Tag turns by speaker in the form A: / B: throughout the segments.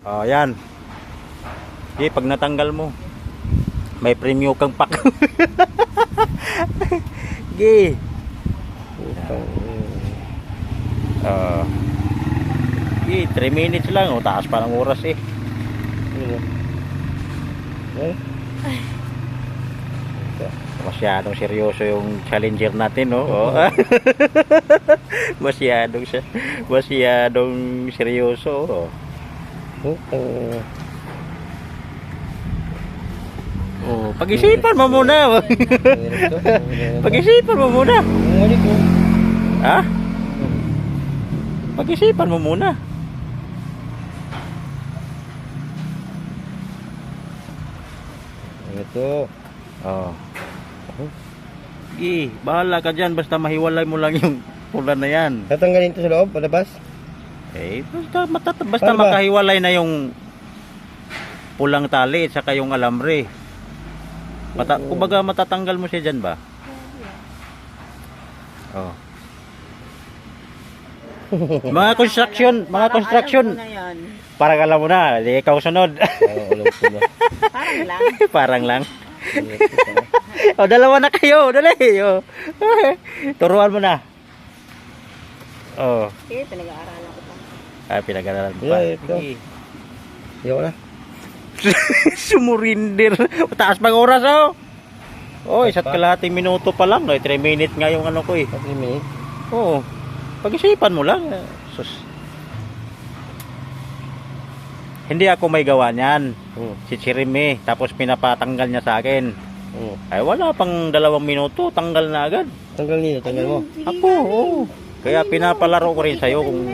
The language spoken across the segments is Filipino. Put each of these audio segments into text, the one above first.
A: Oh, yan. Okay, pag natanggal mo, may premyo kang pack. Okay. Okay, 3 minutes lang. O, taas pa ng oras eh. Masyadong seryoso yung challenger natin, no? Oh. Masyadong seryoso. Oh, pag-isipan mo muna. Pag-isipan mo muna. Ha? Pag-isipan mo muna.
B: Ito.
A: Oh. Bahala ka dyan. Basta mahiwalay mo lang yung pula na yan.
B: Tatanggalin ito sa loob, palabas?
A: Basta makahiwalay na yung pulang tali at saka yung alambre. Kumbaga matatanggal mo siya dyan ba? Oh. Mga construction. Parang alam mo na, di ikaw sunod.
C: Parang lang.
A: Parang lang. O, dalawa na kayo, dali. O. Turuan mo na. Oh.
C: Pinag-aaralan ko pa.
A: Pinag-aaralan mo pa.
B: Ito. Ayaw na.
A: Sumurinder. Taas pang oras, oh. Oh, isa't kalahating minuto pa lang. 3 minutes nga yung ano ko eh.
B: 3 minutes?
A: Oo. Pag-isipan mo lang. Sus. Hindi ako may gawa niyan. Si Chirime. Tapos pinapatanggal niya sa akin. Ay wala pang 2 minuto. Tanggal na agad.
B: Tanggal nito, tanggal mo.
A: Ako, oo. Kaya pinapalaro ko rin sa'yo kung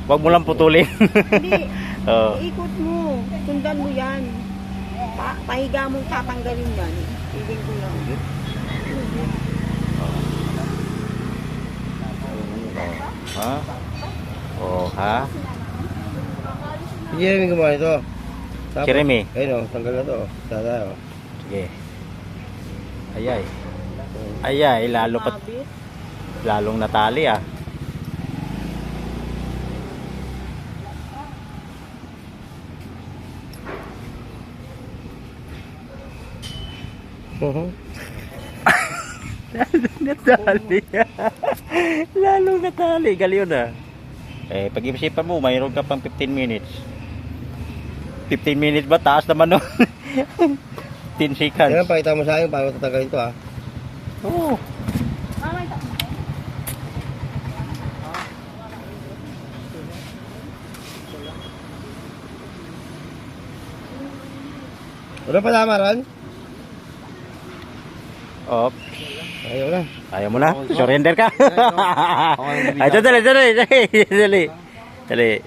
A: wag mo lang putulin.
C: Hindi.
A: Oh.
C: Iikot mo. Sundan mo yan. Pahiga mong tatanggalin yan. Piling ko lang.
A: Ha? Oh, ha?
B: Sige, may gumawa ito.
A: Chirime.
B: Ayun o, tanggal na ito. Tata o.
A: Sige. Ayay, lalong natali ah. Natali. Lalong natali. Gali yun ah. Pag-isipan mo, mayroon ka pang 15 minutes. 15 minutes ba? Taas naman no? 10 seconds.
B: Kaya pakita mo sa akin paano tatanggalin ito ah.
A: Oo.
B: Wala pa tama ron?
A: Op.
B: Ayaw na.
A: Ayaw mo na? Surrender ka? Ay, dali.